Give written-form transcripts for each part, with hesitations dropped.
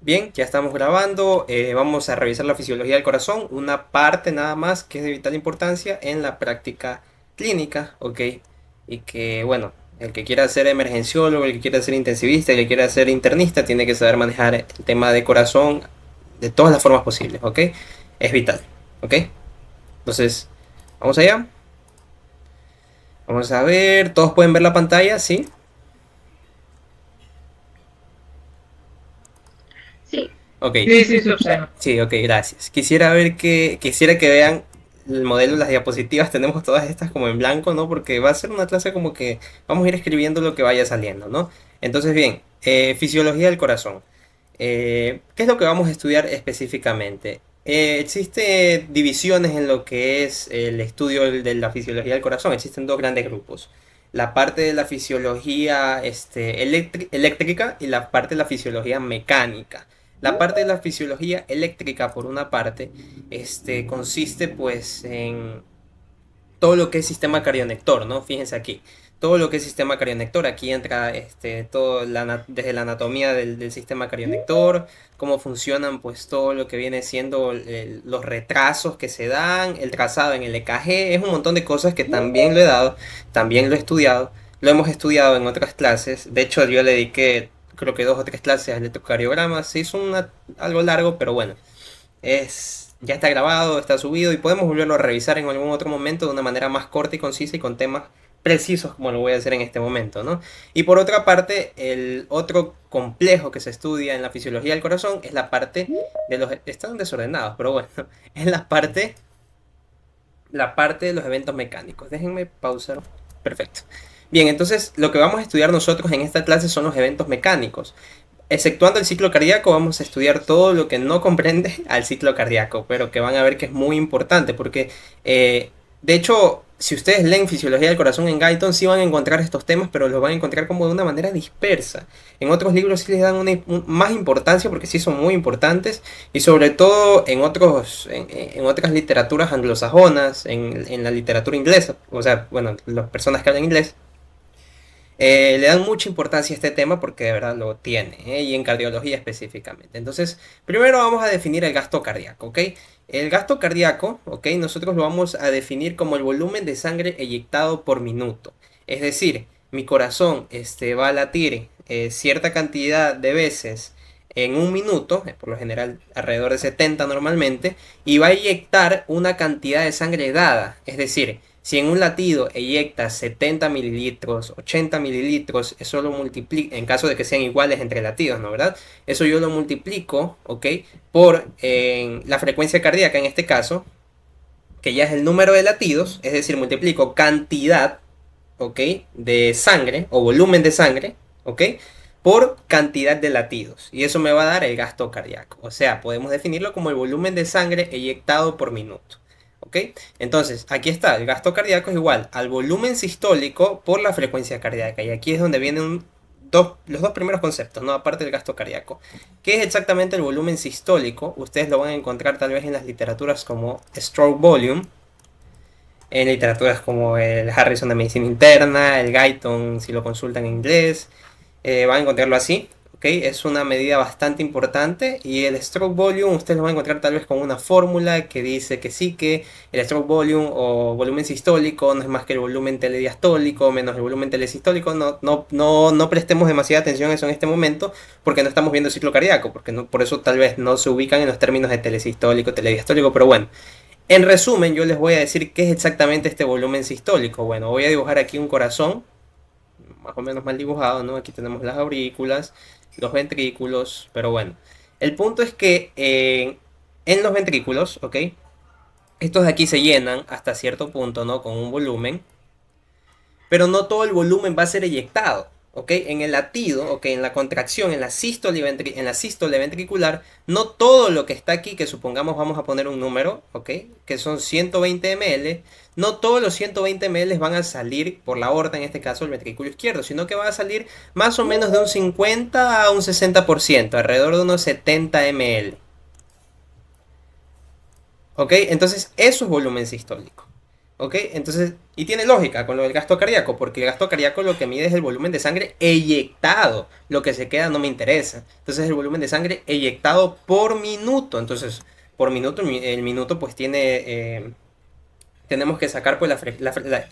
Bien, ya estamos grabando. Vamos a revisar la fisiología del corazón, una parte nada más que es de vital importancia en la práctica clínica, ¿ok? Y que, bueno, el que quiera ser emergenciólogo, el que quiera ser intensivista, el que quiera ser internista, tiene que saber manejar el tema de corazón de todas las formas posibles, ¿ok? Es vital, ¿ok? Entonces, vamos allá. Vamos a ver, todos pueden ver la pantalla, ¿sí? Sí, Ok, sí, sí, se observa. sí, ok, gracias. Quisiera que vean el modelo de las diapositivas. Tenemos todas estas como en blanco, ¿no? Porque va a ser una clase como que vamos a ir escribiendo lo que vaya saliendo, ¿no? Entonces, bien, fisiología del corazón. ¿Qué es lo que vamos a estudiar específicamente? Existe divisiones en lo que es el estudio de la fisiología del corazón. Existen dos grandes grupos. La parte de la fisiología eléctrica y la parte de la fisiología mecánica. La parte de la fisiología eléctrica, por una parte, consiste pues en todo lo que es sistema carionector, ¿no? Fíjense aquí, todo lo que es sistema carionector, aquí entra desde la anatomía del sistema carionector, cómo funcionan pues todo lo que viene siendo los retrasos que se dan, el trazado en el EKG, es un montón de cosas que también lo he dado, también lo he estudiado, lo hemos estudiado en otras clases, de hecho yo le dediqué creo que 2 o 3 clases al electrocardiograma, se hizo algo largo, pero bueno, ya está grabado, está subido y podemos volverlo a revisar en algún otro momento de una manera más corta y concisa y con temas precisos como lo voy a hacer en este momento, ¿no? Y por otra parte, el otro complejo que se estudia en la fisiología del corazón es la parte de los... Están desordenados, pero bueno, es la parte de los eventos mecánicos. Déjenme pausar. Perfecto. Bien, entonces lo que vamos a estudiar nosotros en esta clase son los eventos mecánicos. Exceptuando el ciclo cardíaco, vamos a estudiar todo lo que no comprende al ciclo cardíaco, pero que van a ver que es muy importante, porque de hecho, si ustedes leen Fisiología del Corazón en Guyton, sí van a encontrar estos temas, pero los van a encontrar como de una manera dispersa. En otros libros sí les dan más importancia, porque sí son muy importantes, y sobre todo en otras literaturas anglosajonas, en la literatura inglesa, o sea, bueno, las personas que hablan inglés, le dan mucha importancia a este tema porque de verdad lo tiene, ¿eh? Y en cardiología específicamente. Entonces, primero vamos a definir el gasto cardíaco, ¿ok? El gasto cardíaco, ¿ok? Nosotros lo vamos a definir como el volumen de sangre eyectado por minuto. Es decir, mi corazón va a latir cierta cantidad de veces en un minuto, por lo general alrededor de 70 normalmente, y va a eyectar una cantidad de sangre dada. Es decir, si en un latido eyecta 70 mililitros, 80 mililitros, eso lo multiplico, en caso de que sean iguales entre latidos, ¿no? ¿Verdad? Eso yo lo multiplico, ¿ok? Por la frecuencia cardíaca en este caso, que ya es el número de latidos, es decir, multiplico cantidad, ¿ok? De sangre o volumen de sangre, ¿ok? Por cantidad de latidos. Y eso me va a dar el gasto cardíaco. O sea, podemos definirlo como el volumen de sangre eyectado por minuto. ¿Ok? Entonces, aquí está, el gasto cardíaco es igual al volumen sistólico por la frecuencia cardíaca. Y aquí es donde vienen los dos primeros conceptos, ¿no? Aparte del gasto cardíaco. ¿Qué es exactamente el volumen sistólico? Ustedes lo van a encontrar tal vez en las literaturas como stroke volume, en literaturas como el Harrison de Medicina Interna, el Guyton, si lo consultan en inglés, van a encontrarlo así. ¿Okay? Es una medida bastante importante y el stroke volume ustedes lo van a encontrar tal vez con una fórmula que dice que sí, que el stroke volume o volumen sistólico no es más que el volumen telediastólico menos el volumen telesistólico. No prestemos demasiada atención a eso en este momento porque no estamos viendo el ciclo cardíaco, porque no, por eso tal vez no se ubican en los términos de telesistólico, telediastólico, pero bueno, en resumen, yo les voy a decir qué es exactamente este volumen sistólico. Bueno, voy a dibujar aquí un corazón, más o menos mal dibujado, ¿no? Aquí tenemos las aurículas, los ventrículos, pero bueno. El punto es que en los ventrículos, ¿ok? Estos de aquí se llenan hasta cierto punto, ¿no? Con un volumen, pero no todo el volumen va a ser eyectado. ¿Ok? En el latido, ¿ok? En la contracción, en la sístole ventricular, no todo lo que está aquí, que supongamos vamos a poner un número, ¿ok? Que son 120 ml, no todos los 120 ml van a salir por la aorta, en este caso el ventrículo izquierdo, sino que va a salir más o menos de un 50 a un 60%, alrededor de unos 70 ml. ¿Ok? Entonces, eso es volumen sistólico. ¿Ok? Entonces, y tiene lógica con lo del gasto cardíaco, porque el gasto cardíaco lo que mide es el volumen de sangre eyectado. Lo que se queda no me interesa. Entonces, el volumen de sangre eyectado por minuto. Entonces, por minuto, el minuto pues tiene... tenemos que sacar pues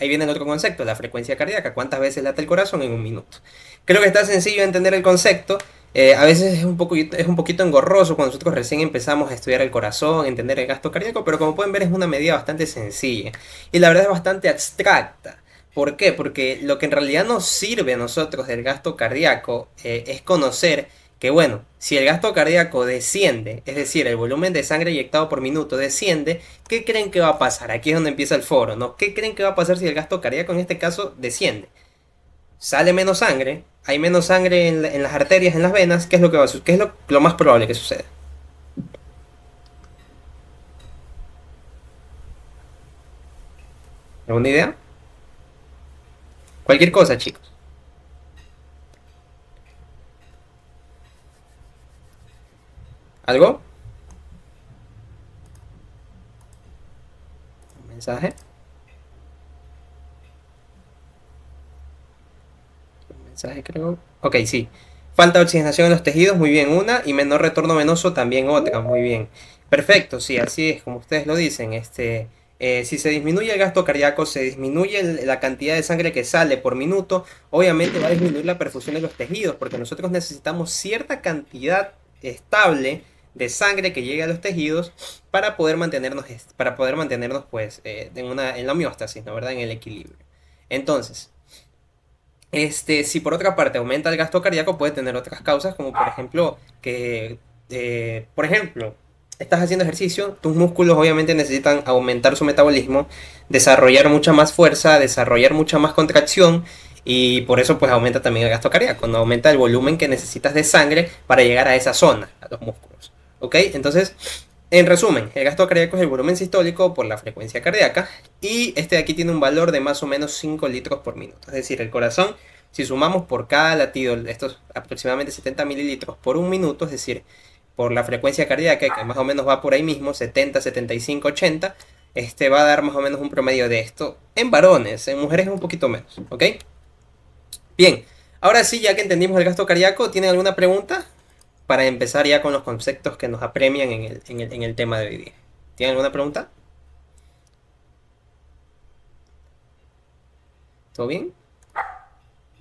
ahí viene el otro concepto, la frecuencia cardíaca, cuántas veces late el corazón en un minuto. Creo que está sencillo de entender el concepto. A veces es un poquito engorroso cuando nosotros recién empezamos a estudiar el corazón, entender el gasto cardíaco, pero como pueden ver es una medida bastante sencilla y la verdad es bastante abstracta. ¿Por qué? Porque lo que en realidad nos sirve a nosotros del gasto cardíaco es conocer que bueno, si el gasto cardíaco desciende, es decir, el volumen de sangre inyectado por minuto desciende, ¿qué creen que va a pasar? Aquí es donde empieza el foro, ¿no? ¿Qué creen que va a pasar si el gasto cardíaco en este caso desciende? Sale menos sangre, hay menos sangre en las arterias, en las venas, ¿qué es lo que va a suceder? ¿Qué es lo más probable que suceda? ¿Alguna idea? Cualquier cosa, chicos. ¿Algo? ¿Un mensaje? ¿Un mensaje creo? Ok, sí. Falta de oxigenación en los tejidos, muy bien, una, y menor retorno venoso, también otra, muy bien. Perfecto, sí, así es, como ustedes lo dicen, si se disminuye el gasto cardíaco, se disminuye la cantidad de sangre que sale por minuto, obviamente va a disminuir la perfusión de los tejidos, porque nosotros necesitamos cierta cantidad estable de sangre que llegue a los tejidos para poder mantenernos pues, en la homeostasis, ¿no? ¿Verdad? En el equilibrio. Entonces, si por otra parte aumenta el gasto cardíaco, puede tener otras causas, como por ejemplo, por ejemplo, estás haciendo ejercicio, tus músculos obviamente necesitan aumentar su metabolismo, desarrollar mucha más fuerza, desarrollar mucha más contracción, y por eso pues aumenta también el gasto cardíaco, no aumenta el volumen que necesitas de sangre para llegar a esa zona, a los músculos. ¿Ok? Entonces, en resumen, el gasto cardíaco es el volumen sistólico por la frecuencia cardíaca y este de aquí tiene un valor de más o menos 5 litros por minuto. Es decir, el corazón, si sumamos por cada latido estos aproximadamente 70 mililitros por un minuto, es decir, por la frecuencia cardíaca, que más o menos va por ahí mismo, 70, 75, 80, va a dar más o menos un promedio de esto en varones, en mujeres es un poquito menos, ¿ok? Bien, ahora sí, ya que entendimos el gasto cardíaco, ¿tienen alguna pregunta? Para empezar ya con los conceptos que nos apremian en el tema de hoy día. ¿Tienen alguna pregunta? ¿Todo bien?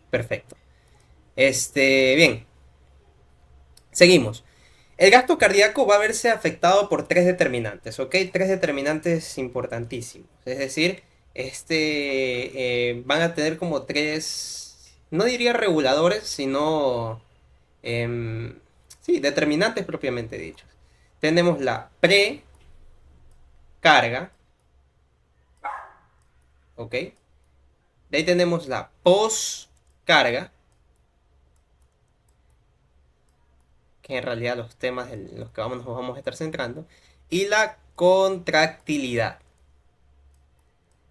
Perfecto. Bien, seguimos. El gasto cardíaco va a verse afectado por tres determinantes, ¿ok? Tres determinantes importantísimos. Es decir, van a tener como tres, no diría reguladores, sino, em, sí, determinantes propiamente dichos. Tenemos la precarga, ¿ok? De ahí tenemos la poscarga, que en realidad los temas en los que nos vamos a estar centrando, y la contractilidad.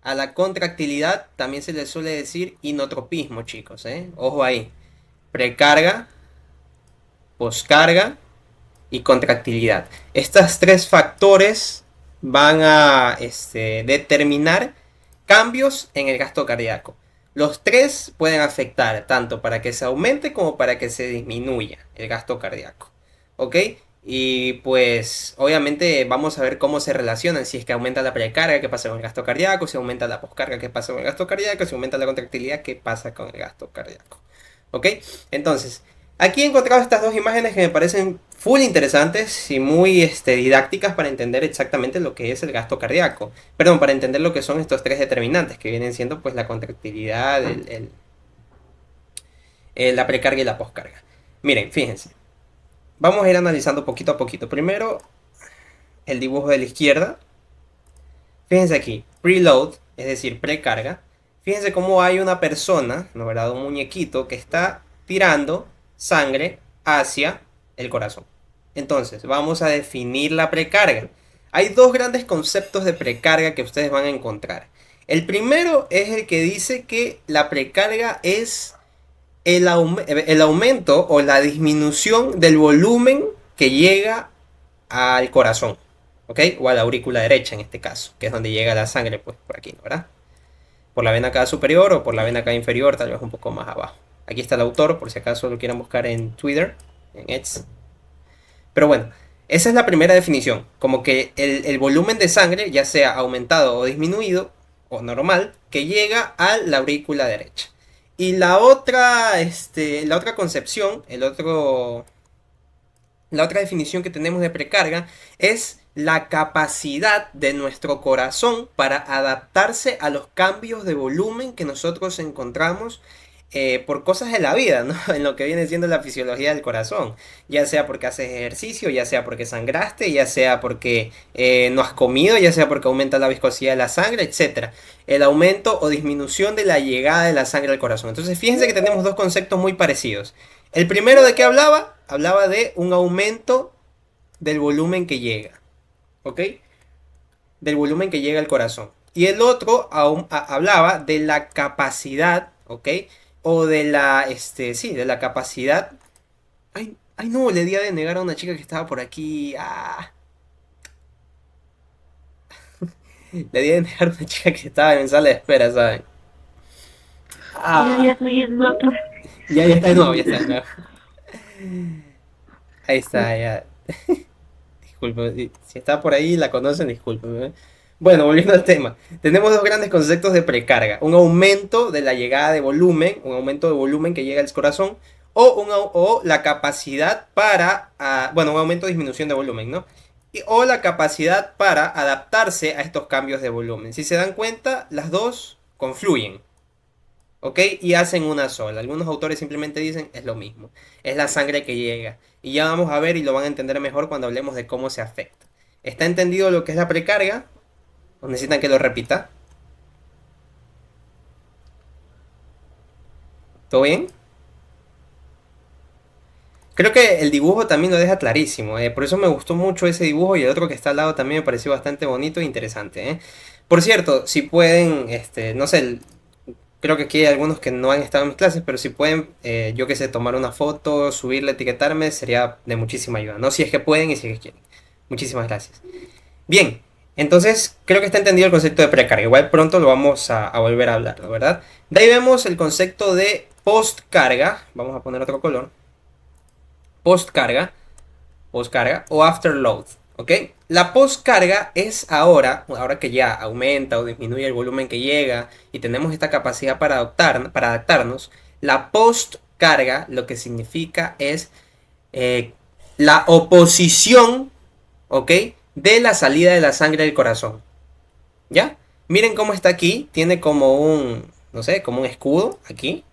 A la contractilidad también se le suele decir inotropismo, chicos, ¿eh? Ojo ahí. Precarga, poscarga y contractilidad. Estos tres factores van a determinar cambios en el gasto cardíaco. Los tres pueden afectar tanto para que se aumente como para que se disminuya el gasto cardíaco. ¿Ok? Y pues obviamente vamos a ver cómo se relacionan. Si es que aumenta la precarga, ¿qué pasa con el gasto cardíaco? Si aumenta la poscarga, ¿qué pasa con el gasto cardíaco? Si aumenta la contractilidad, ¿qué pasa con el gasto cardíaco? ¿Ok? Entonces, aquí he encontrado estas dos imágenes que me parecen full interesantes y muy didácticas para entender exactamente lo que es el gasto cardíaco. Perdón, para entender lo que son estos tres determinantes que vienen siendo pues la contractilidad, la precarga y la poscarga. Miren, fíjense. Vamos a ir analizando poquito a poquito. Primero, el dibujo de la izquierda. Fíjense aquí, preload, es decir, precarga. Fíjense cómo hay una persona, ¿no, verdad? Un muñequito que está tirando sangre hacia el corazón. Entonces, vamos a definir la precarga. Hay dos grandes conceptos de precarga que ustedes van a encontrar. El primero es el que dice que la precarga es el aumento o la disminución del volumen que llega al corazón. ¿ok? O a la aurícula derecha en este caso, que es donde llega la sangre, pues por aquí, ¿verdad? Por la vena cava superior o por la vena cava inferior, tal vez un poco más abajo. Aquí está el autor, por si acaso lo quieran buscar en Twitter, en X. Pero bueno, esa es la primera definición, como que el volumen de sangre, ya sea aumentado o disminuido, o normal, que llega a la aurícula derecha. Y la otra concepción, la otra definición que tenemos de precarga es la capacidad de nuestro corazón para adaptarse a los cambios de volumen que nosotros encontramos por cosas de la vida, ¿no? En lo que viene siendo la fisiología del corazón. Ya sea porque haces ejercicio, ya sea porque sangraste, ya sea porque no has comido, ya sea porque aumenta la viscosidad de la sangre, etcétera. El aumento o disminución de la llegada de la sangre al corazón. Entonces, fíjense que tenemos dos conceptos muy parecidos. El primero, ¿de qué hablaba? Hablaba de un aumento del volumen que llega, ¿ok? Del volumen que llega al corazón. Y el otro hablaba de la capacidad, ¿ok? O de sí, de la capacidad. Ay, ay, no, le di a denegar a una chica que estaba por aquí. Le di a denegar a una chica que estaba en sala de espera, ¿saben? Ya estoy en otro. Ya está de nuevo, ya está de nuevo. Ahí está, ya. Disculpe, si está por ahí la conocen, disculpen. Bueno, volviendo al tema. Tenemos dos grandes conceptos de precarga. Un aumento de la llegada de volumen, un aumento de volumen que llega al corazón, o la capacidad para, bueno, un aumento de disminución de volumen, ¿no? O la capacidad para adaptarse a estos cambios de volumen. Si se dan cuenta, las dos confluyen, ¿ok? Y hacen una sola. Algunos autores simplemente dicen es lo mismo. Es la sangre que llega. Y ya vamos a ver y lo van a entender mejor cuando hablemos de cómo se afecta. ¿Está entendido lo que es la precarga? ¿O necesitan que lo repita? ¿Todo bien? Creo que el dibujo también lo deja clarísimo. Por eso me gustó mucho ese dibujo y el otro que está al lado también me pareció bastante bonito e interesante. Por cierto, si pueden, no sé, creo que aquí hay algunos que no han estado en mis clases, pero si pueden, yo que sé, tomar una foto, subirla, etiquetarme, sería de muchísima ayuda, ¿no? Si es que pueden y si es que quieren. Muchísimas gracias. Bien, entonces creo que está entendido el concepto de precarga. Igual pronto lo vamos a volver a hablar, ¿verdad? De ahí vemos el concepto de postcarga. Vamos a poner otro color. Postcarga, postcarga o afterload, ¿ok? La postcarga es ahora que ya aumenta o disminuye el volumen que llega y tenemos esta capacidad para adaptarnos, la postcarga lo que significa es la oposición, ¿ok? De la salida de la sangre del corazón, ¿ya? Miren cómo está aquí, tiene como no sé, como un escudo aquí,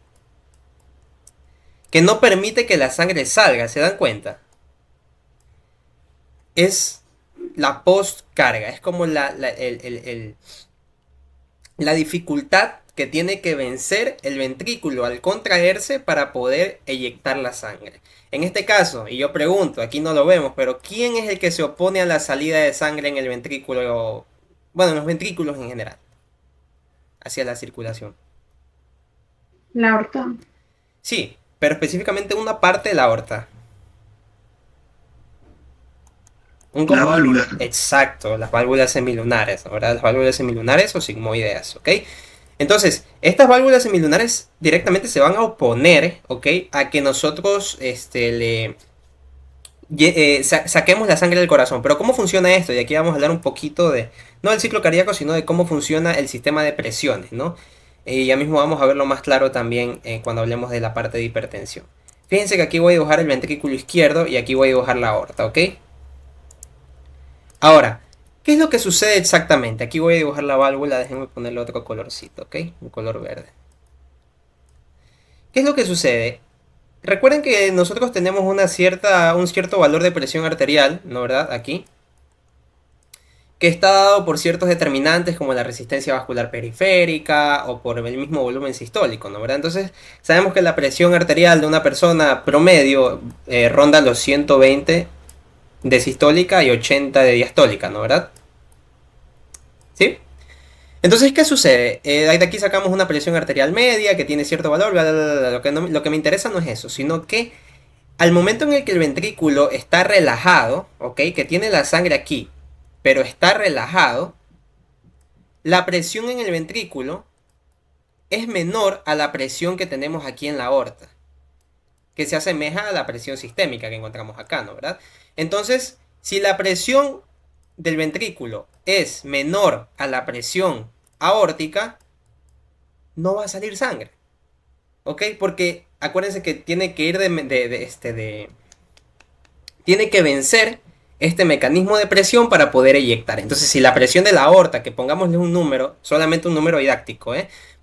que no permite que la sangre salga, ¿se dan cuenta? Es la postcarga, es como la dificultad que tiene que vencer el ventrículo al contraerse para poder eyectar la sangre. En este caso, y yo pregunto, aquí no lo vemos, pero ¿quién es el que se opone a la salida de sangre en el ventrículo? Bueno, en los ventrículos en general, hacia la circulación. La aorta. Sí, pero específicamente una parte de la aorta. La válvula. Exacto, las válvulas semilunares, ¿verdad? Las válvulas semilunares o sigmoideas, ¿ok? Entonces, estas válvulas semilunares directamente se van a oponer, ¿ok? A que nosotros saquemos la sangre del corazón. Pero ¿cómo funciona esto? Y aquí vamos a hablar un poquito no del ciclo cardíaco, sino de cómo funciona el sistema de presiones, ¿no? Y ya mismo vamos a verlo más claro también cuando hablemos de la parte de hipertensión. Fíjense que aquí voy a dibujar el ventrículo izquierdo y aquí voy a dibujar la aorta, ¿ok? Ahora, ¿qué es lo que sucede exactamente? Aquí voy a dibujar la válvula, déjenme ponerle otro colorcito, ¿ok? Un color verde. ¿Qué es lo que sucede? Recuerden que nosotros tenemos un cierto valor de presión arterial, ¿no verdad? Aquí. Que está dado por ciertos determinantes como la resistencia vascular periférica o por el mismo volumen sistólico, ¿no verdad? Entonces, sabemos que la presión arterial de una persona promedio ronda los 120 de sistólica y 80 de diastólica, ¿no verdad? ¿Sí? Entonces, ¿qué sucede? De aquí sacamos una presión arterial media que tiene cierto valor, bla, bla, bla, bla. Lo que me interesa no es eso, sino que al momento en el que el ventrículo está relajado, ¿ok? Que tiene la sangre aquí, pero está relajado, la presión en el ventrículo es menor a la presión que tenemos aquí en la aorta, que se asemeja a la presión sistémica que encontramos acá, ¿no? ¿Verdad? Entonces, si la presión del ventrículo es menor a la presión aórtica, no va a salir sangre, ¿ok? Porque acuérdense que tiene que ir tiene que vencer este mecanismo de presión para poder eyectar. Entonces, si la presión de la aorta, que pongámosle un número, solamente un número didáctico,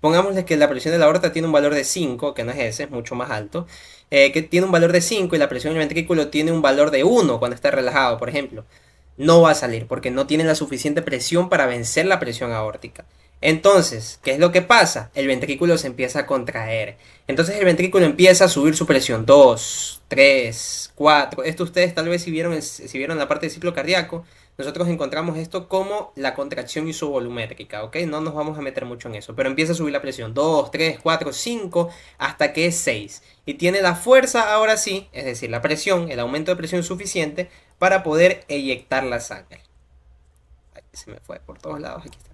pongámosle que la presión de la aorta tiene un valor de 5, que no es ese, es mucho más alto, que tiene un valor de 5 y la presión del ventrículo tiene un valor de 1 cuando está relajado, por ejemplo, no va a salir porque no tiene la suficiente presión para vencer la presión aórtica. Entonces, ¿qué es lo que pasa? El ventrículo se empieza a contraer. Entonces el ventrículo empieza a subir su presión. 2, 3, 4. Esto ustedes tal vez si vieron la parte del ciclo cardíaco, nosotros encontramos esto como la contracción isovolumétrica, ¿ok? No nos vamos a meter mucho en eso, pero empieza a subir la presión. 2, 3, 4, 5, hasta que es 6. Y tiene la fuerza ahora sí, es decir, la presión, el aumento de presión suficiente para poder eyectar la sangre. Ay, se me fue por todos lados, aquí está.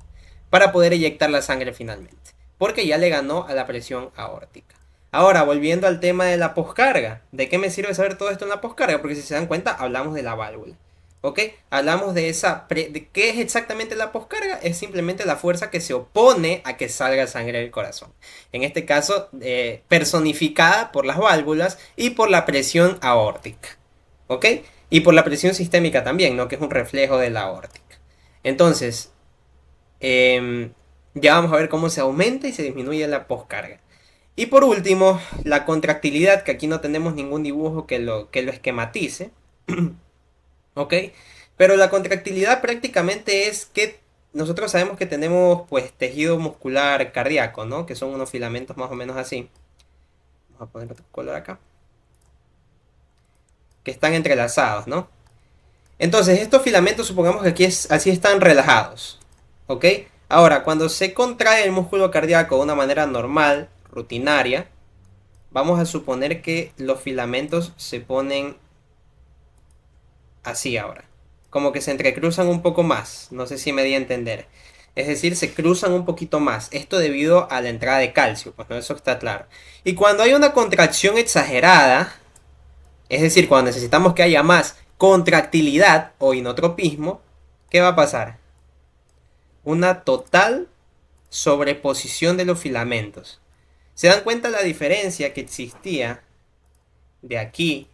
Para poder eyectar la sangre finalmente, porque ya le ganó a la presión aórtica. Ahora, volviendo al tema de la poscarga, ¿de qué me sirve saber todo esto en la poscarga? Porque si se dan cuenta, hablamos de la válvula. ¿Ok? Hablamos de ¿de qué es exactamente la poscarga? Es simplemente la fuerza que se opone a que salga sangre del corazón. En este caso, personificada por las válvulas y por la presión aórtica. ¿Ok? Y por la presión sistémica también, ¿no? Que es un reflejo de la aórtica. Entonces, ya vamos a ver cómo se aumenta y se disminuye la poscarga. Y por último, la contractilidad, que aquí no tenemos ningún dibujo que lo esquematice. ¿Ok? Pero la contractilidad prácticamente es que nosotros sabemos que tenemos pues tejido muscular cardíaco, ¿no? Que son unos filamentos más o menos así. Vamos a poner otro color acá. Que están entrelazados, ¿no? Entonces, estos filamentos, supongamos que aquí así están relajados. ¿Ok? Ahora, cuando se contrae el músculo cardíaco de una manera normal, rutinaria, vamos a suponer que los filamentos se ponen así ahora. Como que se entrecruzan un poco más. No sé si me di a entender. Es decir, se cruzan un poquito más. Esto debido a la entrada de calcio. Pues no, eso está claro. Y cuando hay una contracción exagerada, es decir, cuando necesitamos que haya más contractilidad o inotropismo, ¿qué va a pasar? Una total sobreposición de los filamentos. ¿Se dan cuenta la diferencia que existía de aquí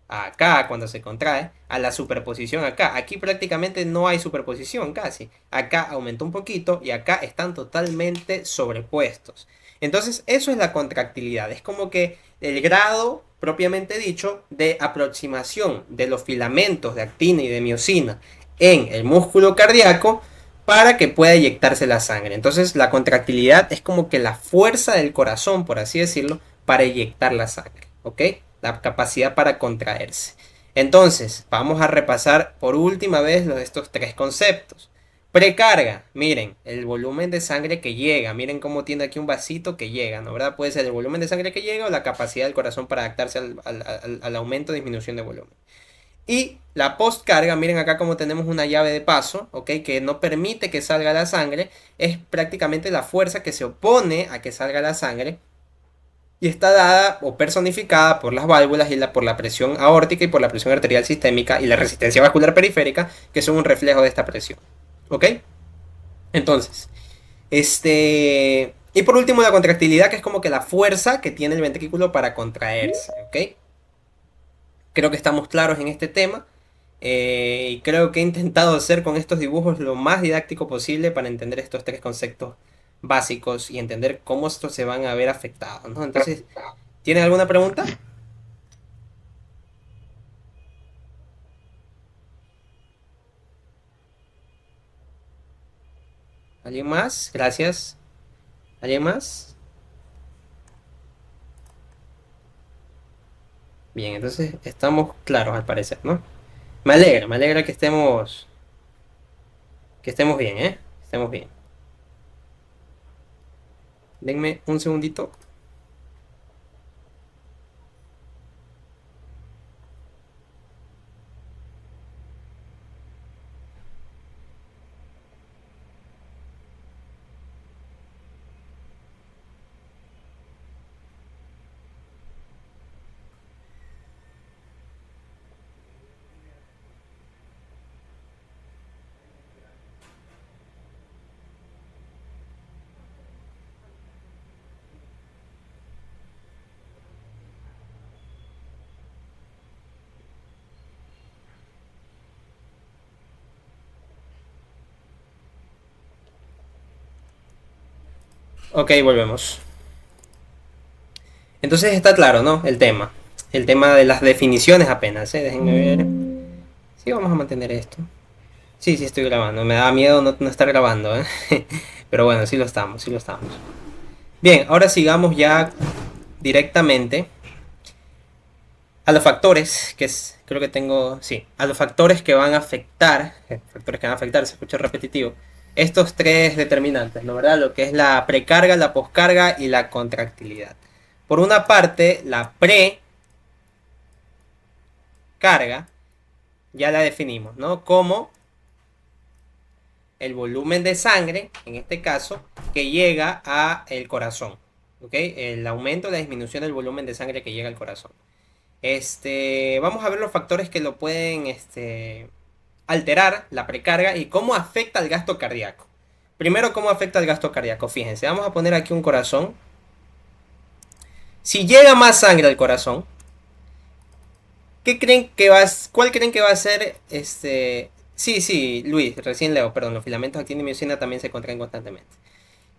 a acá cuando se contrae a la superposición acá? Aquí prácticamente no hay superposición casi. Acá aumentó un poquito y acá están totalmente sobrepuestos. Entonces eso es la contractilidad. Es como que el grado propiamente dicho de aproximación de los filamentos de actina y de miosina en el músculo cardíaco para que pueda eyectarse la sangre. Entonces la contractilidad es como que la fuerza del corazón, por así decirlo, para eyectar la sangre, ¿ok? La capacidad para contraerse. Entonces, vamos a repasar por última vez estos tres conceptos. Precarga, miren, el volumen de sangre que llega, miren cómo tiene aquí un vasito que llega, ¿no? ¿Verdad? Puede ser el volumen de sangre que llega o la capacidad del corazón para adaptarse al aumento o disminución de volumen. Y la postcarga, miren acá como tenemos una llave de paso, ¿ok? Que no permite que salga la sangre, es prácticamente la fuerza que se opone a que salga la sangre y está dada o personificada por las válvulas y por la presión aórtica y por la presión arterial sistémica y la resistencia vascular periférica, que son un reflejo de esta presión, ¿ok? Entonces, y por último la contractilidad, que es como que la fuerza que tiene el ventrículo para contraerse, ¿ok? Creo que estamos claros en este tema. Y creo que he intentado hacer con estos dibujos lo más didáctico posible para entender estos tres conceptos básicos y entender cómo estos se van a ver afectados, ¿no? Entonces, ¿tienen alguna pregunta? ¿Alguien más? Gracias. ¿Alguien más? Bien, entonces estamos claros al parecer, ¿no? Me alegra que estemos bien, ¿eh? Estemos bien. Denme un segundito. Ok, volvemos. Entonces está claro, ¿no? El tema. El tema de las definiciones apenas, ¿eh? Déjenme ver. Sí, vamos a mantener esto. Sí, sí estoy grabando. Me da miedo no estar grabando, ¿eh? Pero bueno, sí lo estamos, sí lo estamos. Bien, ahora sigamos ya directamente a los factores, que es, creo que tengo, sí, a los factores que van a afectar, se escucha repetitivo, estos tres determinantes, ¿no? ¿Verdad? Lo que es la precarga, la poscarga y la contractilidad. Por una parte, la precarga ya la definimos, ¿no? Como el volumen de sangre, en este caso, que llega a el corazón, ¿ok? El aumento o la disminución del volumen de sangre que llega al corazón. Vamos a ver los factores que lo pueden alterar la precarga y cómo afecta al gasto cardíaco. Primero, cómo afecta al gasto cardíaco. Fíjense, vamos a poner aquí un corazón. Si llega más sangre al corazón, ¿cuál creen que va a ser Sí, sí, Luis, recién leo, perdón, los filamentos actina y miocina también se contraen constantemente.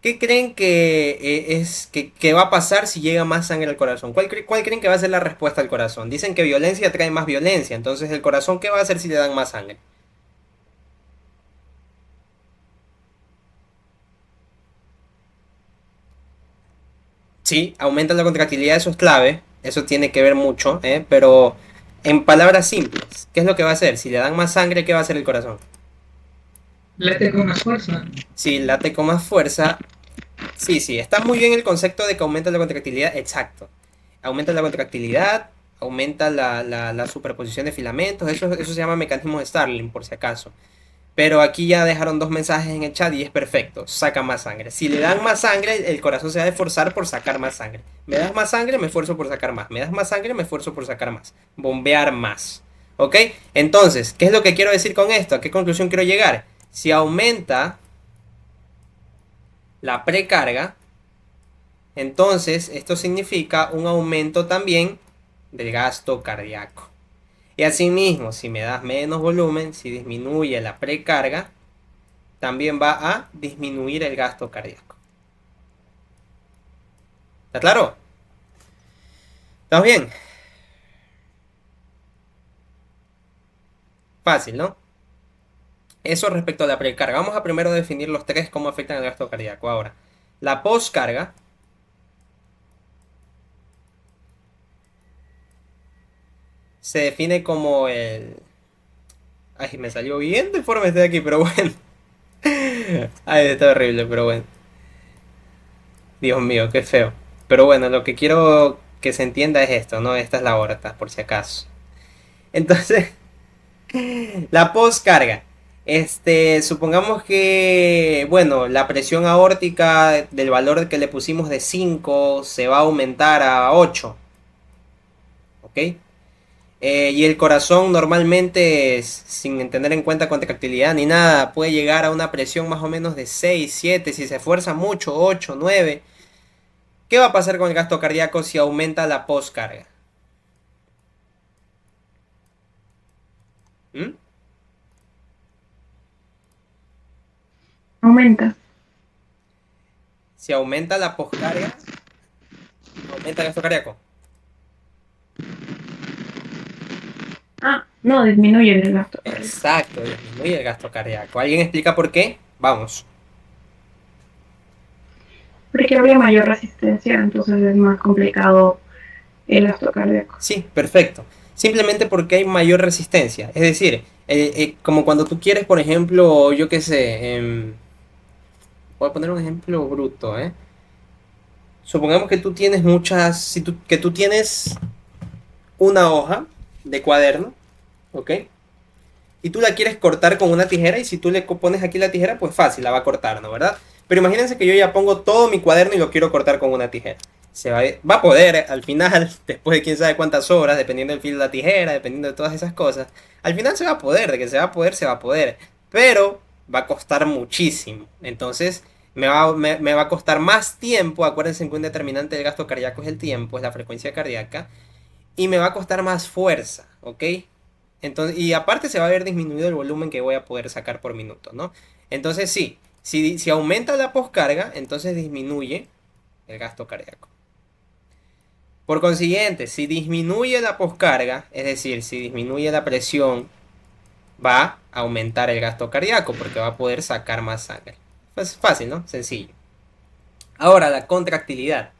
¿Qué creen que va a pasar si llega más sangre al corazón? ¿Cuál creen que va a ser la respuesta al corazón? Dicen que violencia trae más violencia, entonces el corazón, ¿qué va a hacer si le dan más sangre? Sí, aumenta la contractilidad, eso es clave, eso tiene que ver mucho, pero en palabras simples, ¿qué es lo que va a hacer? Si le dan más sangre, ¿qué va a hacer el corazón? Late con más fuerza. Si late con más fuerza, sí, sí, está muy bien el concepto de que aumenta la contractilidad, exacto. Aumenta la contractilidad, aumenta la superposición de filamentos, eso se llama mecanismo de Starling, por si acaso. Pero aquí ya dejaron dos mensajes en el chat y es perfecto, saca más sangre. Si le dan más sangre, el corazón se va a esforzar por sacar más sangre. Me das más sangre, me esfuerzo por sacar más. Me das más sangre, me esfuerzo por sacar más. Bombear más. ¿Ok? Entonces, ¿qué es lo que quiero decir con esto? ¿A qué conclusión quiero llegar? Si aumenta la precarga, entonces esto significa un aumento también del gasto cardíaco. Y asimismo, si me das menos volumen, si disminuye la precarga, también va a disminuir el gasto cardíaco. ¿Está claro? ¿Estamos bien? Fácil, ¿no? Eso respecto a la precarga. Vamos a primero definir los tres cómo afectan el gasto cardíaco. Ahora, la poscarga se define como el... Ay, me salió bien deforme este de aquí, pero bueno. Ay, está horrible, pero bueno. Dios mío, qué feo. Pero bueno, lo que quiero que se entienda es esto, ¿no? Esta es la aorta, por si acaso. Entonces, la poscarga. Supongamos que, bueno, la presión aórtica del valor que le pusimos de 5 se va a aumentar a 8. ¿Ok? Y el corazón normalmente, sin tener en cuenta contractilidad ni nada, puede llegar a una presión más o menos de 6, 7, si se esfuerza mucho, 8, 9. ¿Qué va a pasar con el gasto cardíaco si aumenta la poscarga? ¿Mm? Aumenta. Si aumenta la poscarga, aumenta el gasto cardíaco. Ah, no, disminuye el gasto. Exacto, disminuye el gasto cardíaco. ¿Alguien explica por qué? Vamos. Porque habría mayor resistencia, entonces es más complicado el gasto cardíaco. Sí, perfecto. Simplemente porque hay mayor resistencia. Es decir, como cuando tú quieres, por ejemplo, yo qué sé, voy a poner un ejemplo bruto, ¿eh? Supongamos que tú tienes que tú tienes una hoja de cuaderno, ¿ok? Y tú la quieres cortar con una tijera y si tú le pones aquí la tijera, pues fácil, la va a cortar, ¿no? ¿Verdad? Pero imagínense que yo ya pongo todo mi cuaderno y lo quiero cortar con una tijera. Va a poder al final, después de quién sabe cuántas horas, dependiendo del filo de la tijera, dependiendo de todas esas cosas, al final se va a poder, de que se va a poder, se va a poder. Pero va a costar muchísimo. Entonces me va a costar más tiempo. Acuérdense que un determinante del gasto cardíaco es el tiempo, es la frecuencia cardíaca. Y me va a costar más fuerza, ¿ok? Entonces, y aparte se va a ver disminuido el volumen que voy a poder sacar por minuto, ¿no? Entonces sí, Si aumenta la poscarga, entonces disminuye el gasto cardíaco. Por consiguiente, si disminuye la poscarga, es decir, si disminuye la presión, va a aumentar el gasto cardíaco porque va a poder sacar más sangre. Pues fácil, ¿no? Sencillo. Ahora, la contractilidad.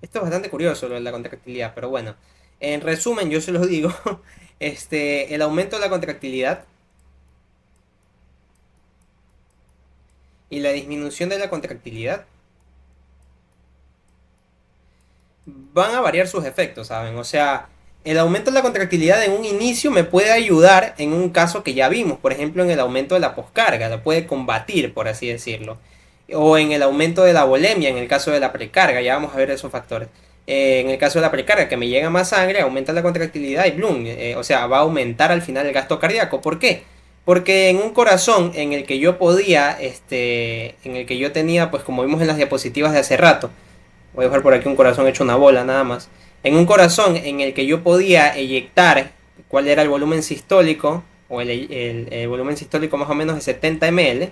Esto es bastante curioso lo de la contractilidad, pero bueno. En resumen, yo se los digo. El aumento de la contractilidad y la disminución de la contractilidad van a variar sus efectos, ¿saben? O sea, el aumento de la contractilidad en un inicio me puede ayudar en un caso que ya vimos, por ejemplo, en el aumento de la poscarga, la puede combatir, por así decirlo. O en el aumento de la volemia, en el caso de la precarga, ya vamos a ver esos factores. En el caso de la precarga, que me llega más sangre, aumenta la contractilidad y bloom, o sea, va a aumentar al final el gasto cardíaco. ¿Por qué? Porque en un corazón en el que yo podía, en el que yo tenía, pues como vimos en las diapositivas de hace rato, voy a dejar por aquí un corazón hecho una bola nada más. En un corazón en el que yo podía eyectar cuál era el volumen sistólico, o el volumen sistólico más o menos de 70 ml,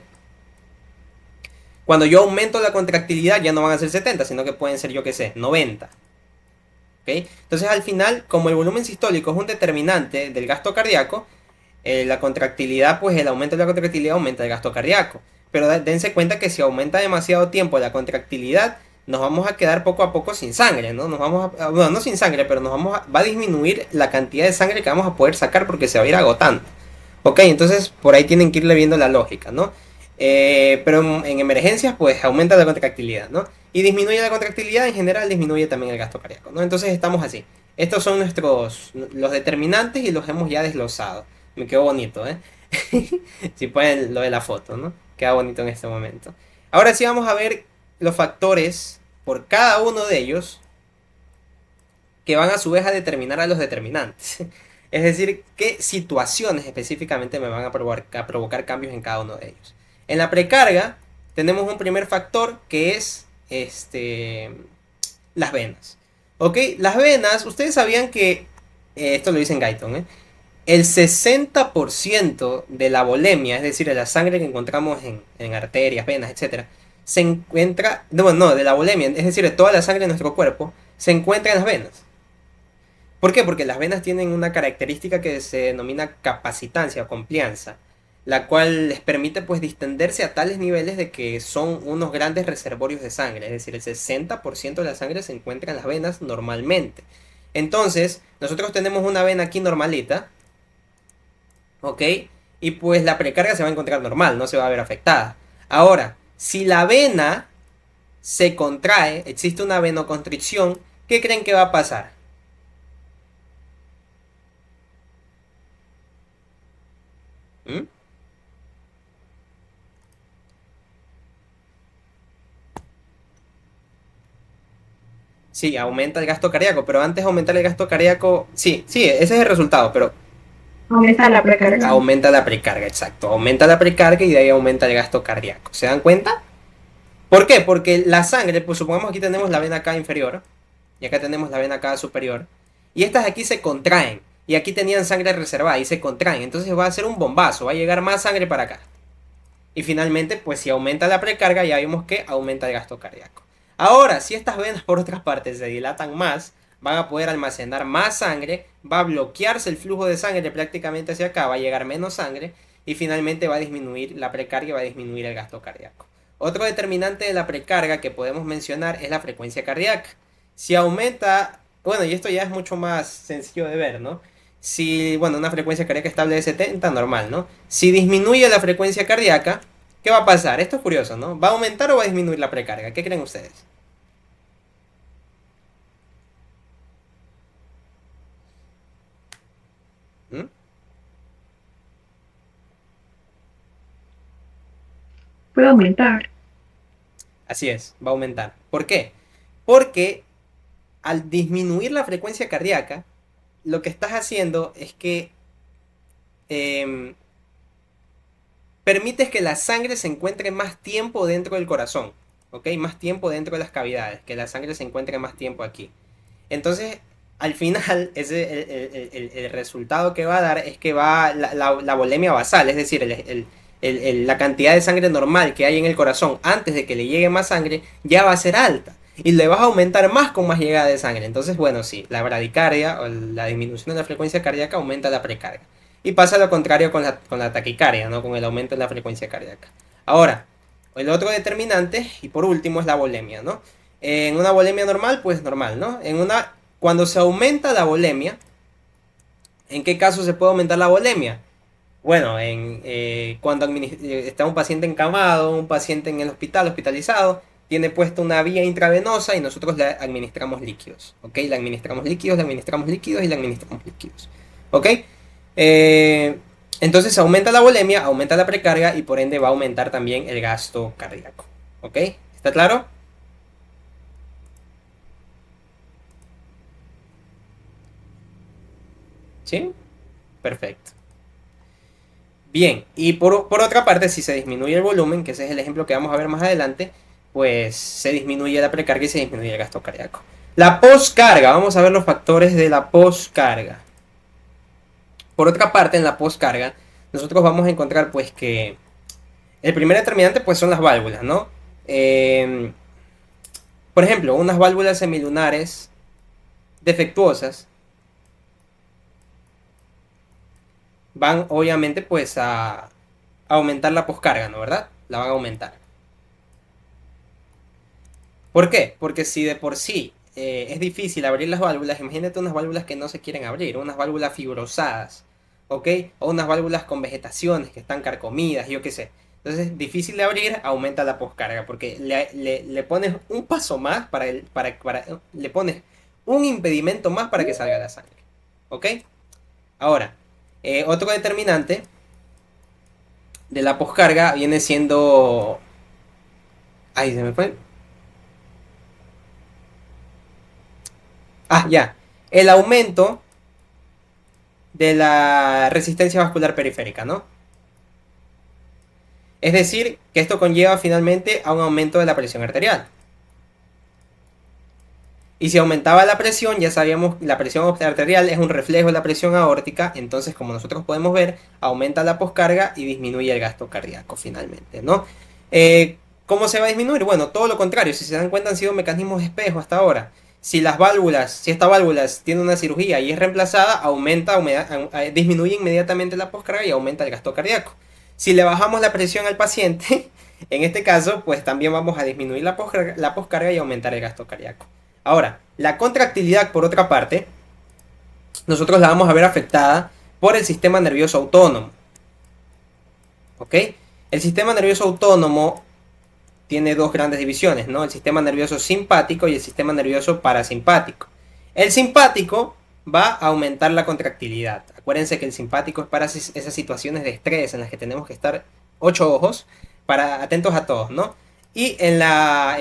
cuando yo aumento la contractilidad ya no van a ser 70, sino que pueden ser, yo qué sé, 90. ¿Okay? Entonces al final, como el volumen sistólico es un determinante del gasto cardíaco, la contractilidad, pues el aumento de la contractilidad aumenta el gasto cardíaco. Pero dense cuenta que si aumenta demasiado tiempo la contractilidad, nos vamos a quedar poco a poco sin sangre, ¿no? Bueno, no sin sangre, pero va a disminuir la cantidad de sangre que vamos a poder sacar porque se va a ir agotando. Ok, entonces por ahí tienen que irle viendo la lógica, ¿no? Pero en emergencias, pues aumenta la contractilidad, ¿no? Y disminuye la contractilidad, en general disminuye también el gasto cardíaco, ¿no? Entonces estamos así. Estos son los determinantes y los hemos ya desglosado. Me quedó bonito, ¿eh? Si pueden, lo de la foto, ¿no? Queda bonito en este momento. Ahora sí vamos a ver los factores por cada uno de ellos que van a su vez a determinar a los determinantes. Es decir, qué situaciones específicamente me van a provocar cambios en cada uno de ellos. En la precarga tenemos un primer factor que es las venas. ¿Ok? Las venas, ustedes sabían que, esto lo dice en Guyton, el 60% de la volemia, es decir, de la sangre que encontramos en arterias, venas, etc., se encuentra, no, de la volemia, es decir, de toda la sangre de nuestro cuerpo, se encuentra en las venas. ¿Por qué? Porque las venas tienen una característica que se denomina capacitancia o complianza, la cual les permite pues distenderse a tales niveles de que son unos grandes reservorios de sangre, es decir, el 60% de la sangre se encuentra en las venas normalmente. Entonces, nosotros tenemos una vena aquí normalita, ¿ok? Y pues la precarga se va a encontrar normal, no se va a ver afectada. Ahora, si la vena se contrae, existe una venoconstricción, ¿qué creen que va a pasar? ¿Mm? Sí, aumenta el gasto cardíaco, pero antes de aumentar el gasto cardíaco, sí, ese es el resultado, pero Aumenta la precarga. aumenta la precarga, exacto. Aumenta la precarga y de ahí aumenta el gasto cardíaco. ¿Se dan cuenta? ¿Por qué? Porque la sangre, pues supongamos aquí tenemos la vena cava inferior y acá tenemos la vena cava superior. Y estas aquí se contraen. Y aquí tenían sangre reservada y se contraen. Entonces va a ser un bombazo, va a llegar más sangre para acá. Y finalmente, pues si aumenta la precarga, ya vimos que aumenta el gasto cardíaco. Ahora, si estas venas por otras partes se dilatan más, van a poder almacenar más sangre, va a bloquearse el flujo de sangre prácticamente hacia acá, va a llegar menos sangre y finalmente va a disminuir la precarga y va a disminuir el gasto cardíaco. Otro determinante de la precarga que podemos mencionar es la frecuencia cardíaca. Si aumenta, bueno, y esto ya es mucho más sencillo de ver, ¿no? Si, bueno, una frecuencia cardíaca estable de 70, normal, ¿no? Si disminuye la frecuencia cardíaca, ¿qué va a pasar? Esto es curioso, ¿no? ¿Va a aumentar o va a disminuir la precarga? ¿Qué creen ustedes? ¿Mm? Puede aumentar. Así es, va a aumentar. ¿Por qué? Porque al disminuir la frecuencia cardíaca, lo que estás haciendo es que permites que la sangre se encuentre más tiempo dentro del corazón, ¿ok? Más tiempo dentro de las cavidades, que la sangre se encuentre más tiempo aquí. Entonces, al final, el resultado que va a dar es que va la volemia basal, es decir, la cantidad de sangre normal que hay en el corazón antes de que le llegue más sangre ya va a ser alta. Y le vas a aumentar más con más llegada de sangre. Entonces, bueno, sí, la bradicardia o la disminución de la frecuencia cardíaca aumenta la precarga. Y pasa lo contrario con la taquicardia, ¿no? Con el aumento en la frecuencia cardíaca. Ahora, el otro determinante, y por último, es la volemia, ¿no? En una volemia normal, pues normal, ¿no? Cuando se aumenta la volemia, ¿en qué caso se puede aumentar la volemia? Bueno, cuando está un paciente encamado, un paciente en el hospital, hospitalizado, tiene puesta una vía intravenosa y nosotros le administramos líquidos, ¿ok? Le administramos líquidos, le administramos líquidos y le administramos líquidos, ¿ok? Eh, entonces aumenta la volemia, aumenta la precarga y por ende va a aumentar también el gasto cardíaco, ¿ok? ¿Está claro? ¿Sí? Perfecto. Bien, y por otra parte, si se disminuye el volumen, que ese es el ejemplo que vamos a ver más adelante, pues se disminuye la precarga y se disminuye el gasto cardíaco. La poscarga, vamos a ver los factores de la poscarga. Por otra parte, en la poscarga, nosotros vamos a encontrar pues que el primer determinante pues son las válvulas, ¿no? Por ejemplo, unas válvulas semilunares defectuosas van obviamente pues a aumentar la poscarga, ¿no? ¿Verdad? La van a aumentar. ¿Por qué? Porque si de por sí es difícil abrir las válvulas, imagínate unas válvulas que no se quieren abrir, unas válvulas fibrosadas, ¿ok? O unas válvulas con vegetaciones que están carcomidas, yo qué sé. Entonces, difícil de abrir, aumenta la poscarga, porque le pones un paso más le pones un impedimento más para que salga la sangre, ¿ok? Ahora, otro determinante de la poscarga viene siendo... Ay, se me fue. Ah, ya. El aumento de la resistencia vascular periférica, ¿no? Es decir, que esto conlleva finalmente a un aumento de la presión arterial. Y si aumentaba la presión, ya sabíamos que la presión arterial es un reflejo de la presión aórtica, entonces como nosotros podemos ver, aumenta la poscarga y disminuye el gasto cardíaco finalmente, ¿no? ¿Cómo se va a disminuir? Bueno, todo lo contrario, si se dan cuenta han sido mecanismos de espejo hasta ahora. Si esta válvula tiene una cirugía y es reemplazada, disminuye inmediatamente la poscarga y aumenta el gasto cardíaco. Si le bajamos la presión al paciente, en este caso, pues también vamos a disminuir la poscarga y aumentar el gasto cardíaco. Ahora, la contractilidad, por otra parte, nosotros la vamos a ver afectada por el sistema nervioso autónomo. ¿Ok? El sistema nervioso autónomo tiene dos grandes divisiones, ¿no? El sistema nervioso simpático y el sistema nervioso parasimpático. El simpático va a aumentar la contractilidad. Acuérdense que el simpático es para esas situaciones de estrés en las que tenemos que estar 8 ojos, atentos a todos, ¿no? Y en la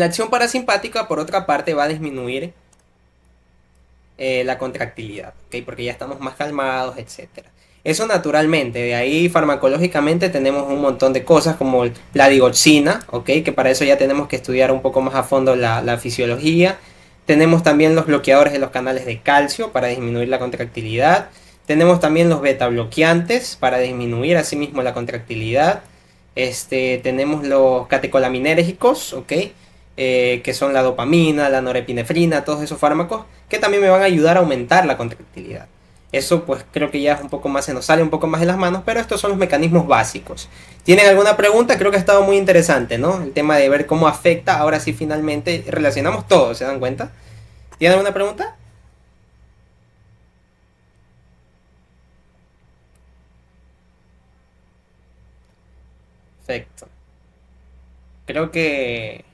acción parasimpática, por otra parte, va a disminuir la contractilidad, ¿ok? Porque ya estamos más calmados, etc. Eso naturalmente, de ahí farmacológicamente tenemos un montón de cosas como la digoxina, ¿ok? Que para eso ya tenemos que estudiar un poco más a fondo la fisiología. Tenemos también los bloqueadores de los canales de calcio para disminuir la contractilidad. Tenemos también los beta bloqueantes para disminuir asimismo la contractilidad. Tenemos los catecolaminérgicos, ¿ok? Que son la dopamina, la norepinefrina, todos esos fármacos que también me van a ayudar a aumentar la contractilidad. Eso pues creo que ya es un poco más, se nos sale un poco más de las manos, pero estos son los mecanismos básicos. ¿Tienen alguna pregunta? Creo que ha estado muy interesante, ¿no? El tema de ver cómo afecta, ahora sí finalmente relacionamos todo, ¿se dan cuenta? ¿Tienen alguna pregunta? Perfecto. Creo que...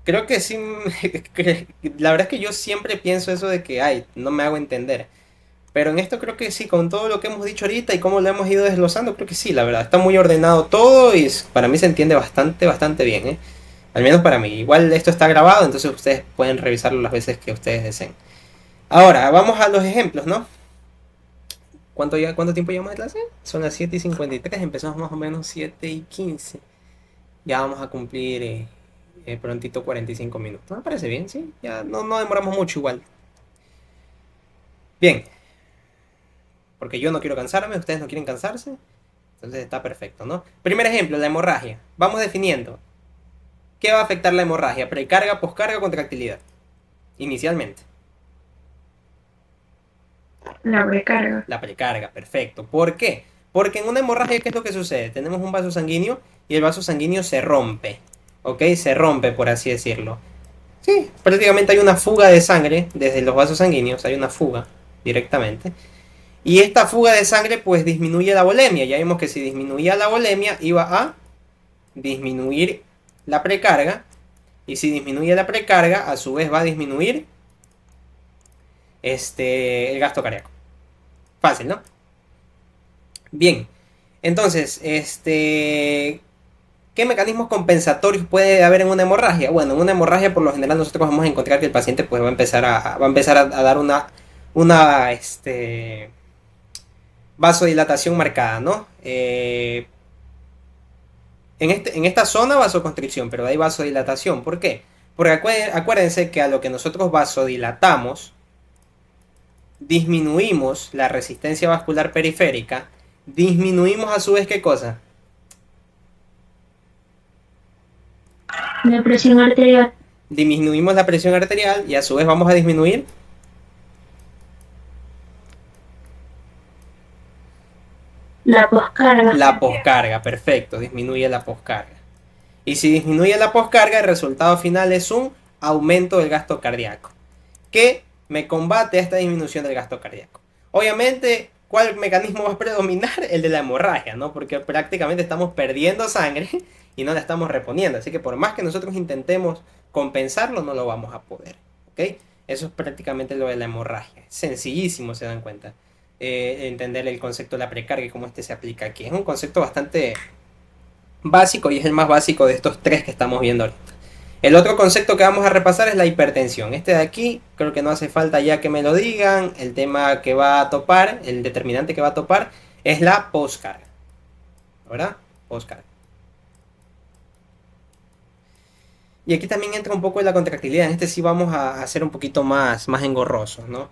Creo que sí, la verdad es que yo siempre pienso eso de que, ay, no me hago entender. Pero en esto creo que sí, con todo lo que hemos dicho ahorita y cómo lo hemos ido desglosando, creo que sí, la verdad. Está muy ordenado todo y para mí se entiende bastante, bastante bien, ¿eh? Al menos para mí. Igual esto está grabado, entonces ustedes pueden revisarlo las veces que ustedes deseen. Ahora, vamos a los ejemplos, ¿no? ¿Cuánto tiempo llevamos de clase? Son las 7:53, empezamos más o menos 7:15. Ya vamos a cumplir prontito 45 minutos. Me parece bien, ¿sí? Ya no demoramos mucho igual. Bien. porque yo no quiero cansarme, ustedes no quieren cansarse, entonces está perfecto, ¿no? Primer ejemplo, la hemorragia. Vamos definiendo. ¿Qué va a afectar la hemorragia? Precarga, poscarga, contractilidad. Inicialmente. La precarga. La precarga, perfecto. ¿Por qué? Porque en una hemorragia, ¿qué es lo que sucede? Tenemos un vaso sanguíneo y el vaso sanguíneo se rompe. ¿Ok? Se rompe, por así decirlo. Sí, prácticamente hay una fuga de sangre desde los vasos sanguíneos. Hay una fuga directamente. Y esta fuga de sangre pues disminuye la volemia. Ya vimos que si disminuía la volemia iba a disminuir la precarga. Y si disminuye la precarga, a su vez va a disminuir el gasto cardíaco. Fácil, ¿no? Bien. Entonces, ¿qué mecanismos compensatorios puede haber en una hemorragia? Bueno, en una hemorragia por lo general nosotros vamos a encontrar que el paciente pues va a empezar a dar una vasodilatación marcada, ¿no? En esta zona vasoconstricción, pero hay vasodilatación. ¿Por qué? Porque acuérdense que a lo que nosotros vasodilatamos, disminuimos la resistencia vascular periférica, disminuimos a su vez, ¿qué cosa? La presión arterial. Disminuimos la presión arterial y a su vez vamos a disminuir La poscarga. la poscarga, perfecto, disminuye la poscarga. Y si disminuye la poscarga, el resultado final es un aumento del gasto cardíaco, que me combate a esta disminución del gasto cardíaco. Obviamente, ¿cuál mecanismo va a predominar? El de la hemorragia, ¿no? Porque prácticamente estamos perdiendo sangre y no la estamos reponiendo. Así que por más que nosotros intentemos compensarlo, no lo vamos a poder. ¿Ok? Eso es prácticamente lo de la hemorragia. Sencillísimo, se dan cuenta. Entender el concepto de la precarga y cómo se aplica aquí. Es un concepto bastante básico y es el más básico de estos tres que estamos viendo ahorita. El otro concepto que vamos a repasar es la hipertensión. Este de aquí, creo que no hace falta ya que me lo digan. El tema que va a topar, el determinante que va a topar, es la poscarga. ¿Verdad? Poscarga. Y aquí también entra un poco de la contractilidad. En este sí vamos a hacer un poquito más engorrosos, ¿no?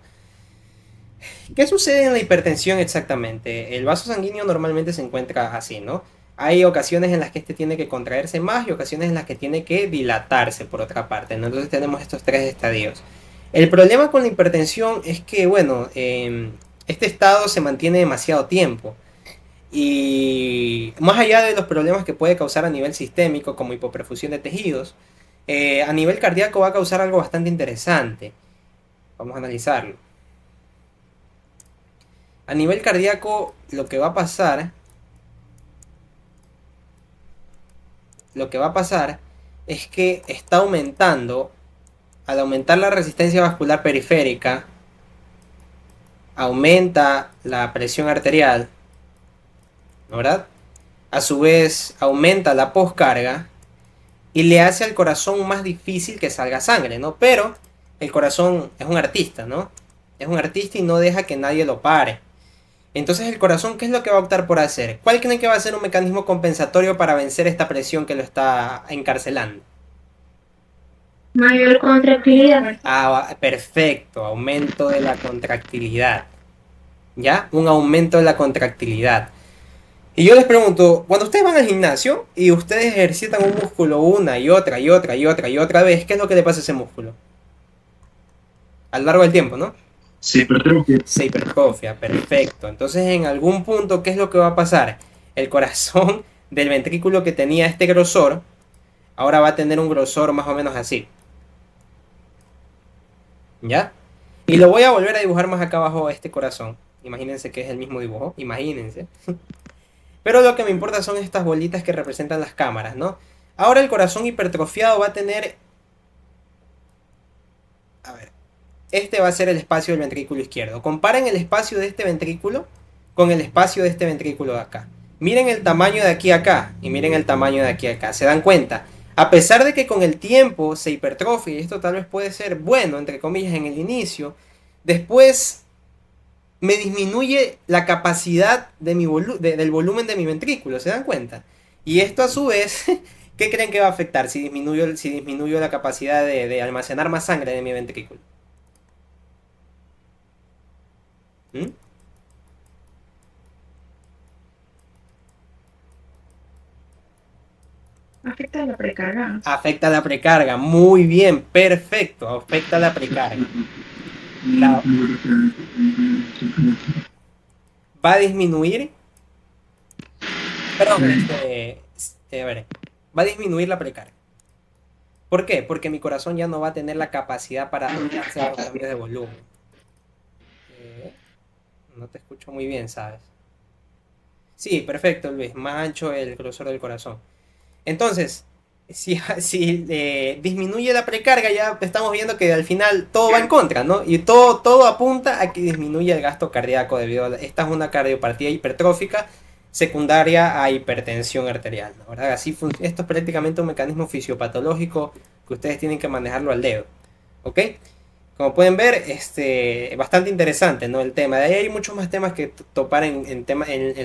¿Qué sucede en la hipertensión exactamente? El vaso sanguíneo normalmente se encuentra así, ¿no? Hay ocasiones en las que este tiene que contraerse más y ocasiones en las que tiene que dilatarse por otra parte, ¿no? Entonces tenemos estos tres estadios. El problema con la hipertensión es que, bueno, este estado se mantiene demasiado tiempo. Y más allá de los problemas que puede causar a nivel sistémico, como hipoperfusión de tejidos, a nivel cardíaco va a causar algo bastante interesante. Vamos a analizarlo. A nivel cardíaco, lo que va a pasar es que está aumentando, al aumentar la resistencia vascular periférica, aumenta la presión arterial, ¿verdad? A su vez, aumenta la poscarga y le hace al corazón más difícil que salga sangre, ¿no? Pero el corazón es un artista, ¿no? Es un artista y no deja que nadie lo pare. Entonces el corazón, ¿qué es lo que va a optar por hacer? ¿Cuál creen que va a ser un mecanismo compensatorio para vencer esta presión que lo está encarcelando? Mayor contractilidad. Ah, perfecto, aumento de la contractilidad. ¿Ya? Un aumento de la contractilidad. Y yo les pregunto, cuando ustedes van al gimnasio y ustedes ejercitan un músculo una y otra y otra y otra y otra vez, ¿qué es lo que le pasa a ese músculo? A lo largo del tiempo, ¿no? Se hipertrofia. Se hipertrofia, perfecto. Entonces, en algún punto, ¿qué es lo que va a pasar? El corazón del ventrículo que tenía este grosor, ahora va a tener un grosor más o menos así. ¿Ya? Y lo voy a volver a dibujar más acá abajo este corazón. Imagínense que es el mismo dibujo, imagínense. Pero lo que me importa son estas bolitas que representan las cámaras, ¿no? Ahora el corazón hipertrofiado va a tener... A ver, este va a ser el espacio del ventrículo izquierdo. Comparen el espacio de este ventrículo con el espacio de este ventrículo de acá. Miren el tamaño de aquí a acá y miren el tamaño de aquí a acá. ¿Se dan cuenta? A pesar de que con el tiempo se hipertrofia, y esto tal vez puede ser bueno, entre comillas, en el inicio, después me disminuye la capacidad de del volumen de mi ventrículo. ¿Se dan cuenta? Y esto a su vez, ¿qué creen que va a afectar si disminuyo la capacidad de almacenar más sangre de mi ventrículo? ¿Mm? afecta a la precarga. Afecta la precarga. Muy bien, perfecto. Afecta la precarga. Va a disminuir. Perdón, a ver. Va a disminuir la precarga. ¿Por qué? Porque mi corazón ya no va a tener la capacidad para adaptarse a los cambios de volumen. No te escucho muy bien, ¿sabes? Sí, perfecto, Luis. Más ancho el grosor del corazón. Entonces, si disminuye la precarga, ya estamos viendo que al final todo va en contra, ¿no? Y todo apunta a que disminuye el gasto cardíaco debido a... Esta es una cardiopatía hipertrófica secundaria a hipertensión arterial, ¿no? ¿Verdad? Esto es prácticamente un mecanismo fisiopatológico que ustedes tienen que manejarlo al dedo, ¿ok? Como pueden ver, bastante interesante, ¿no? El tema. De ahí hay muchos más temas que topar en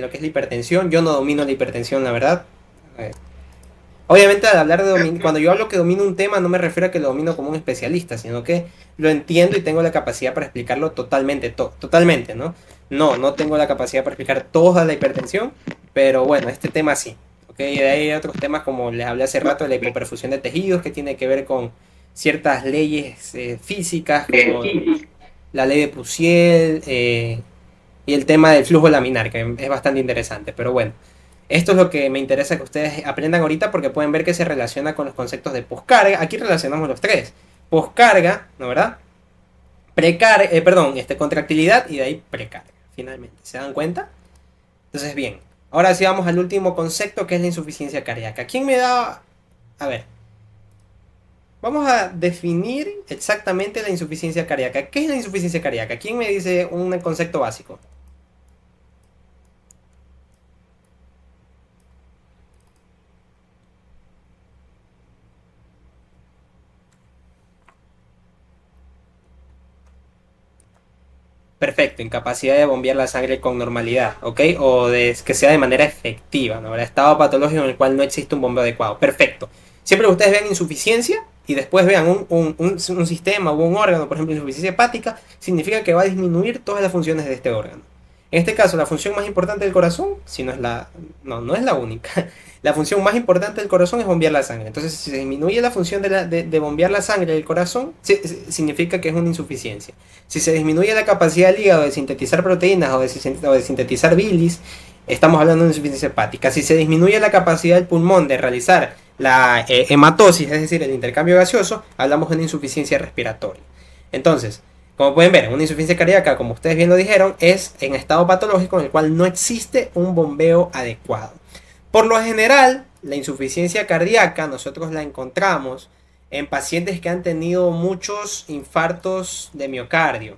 lo que es la hipertensión. Yo no domino la hipertensión, la verdad. Obviamente, al hablar de cuando yo hablo que domino un tema, no me refiero a que lo domino como un especialista, sino que lo entiendo y tengo la capacidad para explicarlo totalmente, totalmente, ¿no? No tengo la capacidad para explicar toda la hipertensión, pero bueno, este tema sí. ¿Ok? Y de ahí hay otros temas como les hablé hace rato de la hipoperfusión de tejidos, que tiene que ver con ciertas leyes físicas, como la ley de Puciel y el tema del flujo laminar, que es bastante interesante, pero bueno. Esto es lo que me interesa que ustedes aprendan ahorita porque pueden ver que se relaciona con los conceptos de poscarga. Aquí relacionamos los tres. Poscarga, ¿no verdad? Precarga, contractilidad y de ahí precarga, finalmente. ¿Se dan cuenta? Entonces, bien. Ahora sí vamos al último concepto que es la insuficiencia cardíaca. ¿Quién me da...? A ver. Vamos a definir exactamente la insuficiencia cardíaca. ¿Qué es la insuficiencia cardíaca? ¿Quién me dice un concepto básico? Perfecto, incapacidad de bombear la sangre con normalidad, ¿ok? O de que sea de manera efectiva, ¿no? El estado patológico en el cual no existe un bombeo adecuado. Perfecto. Siempre que ustedes vean insuficiencia y después vean un sistema o un órgano, por ejemplo, insuficiencia hepática, significa que va a disminuir todas las funciones de este órgano. En este caso, la función más importante del corazón, si no es la... No es la única. La función más importante del corazón es bombear la sangre. Entonces, si se disminuye la función de bombear la sangre del corazón, significa que es una insuficiencia. Si se disminuye la capacidad del hígado de sintetizar proteínas o de sintetizar bilis, estamos hablando de insuficiencia hepática. Si se disminuye la capacidad del pulmón de realizar la hematosis, es decir, el intercambio gaseoso, hablamos de una insuficiencia respiratoria. Entonces, como pueden ver, una insuficiencia cardíaca, como ustedes bien lo dijeron, es en estado patológico en el cual no existe un bombeo adecuado. Por lo general, la insuficiencia cardíaca nosotros la encontramos en pacientes que han tenido muchos infartos de miocardio.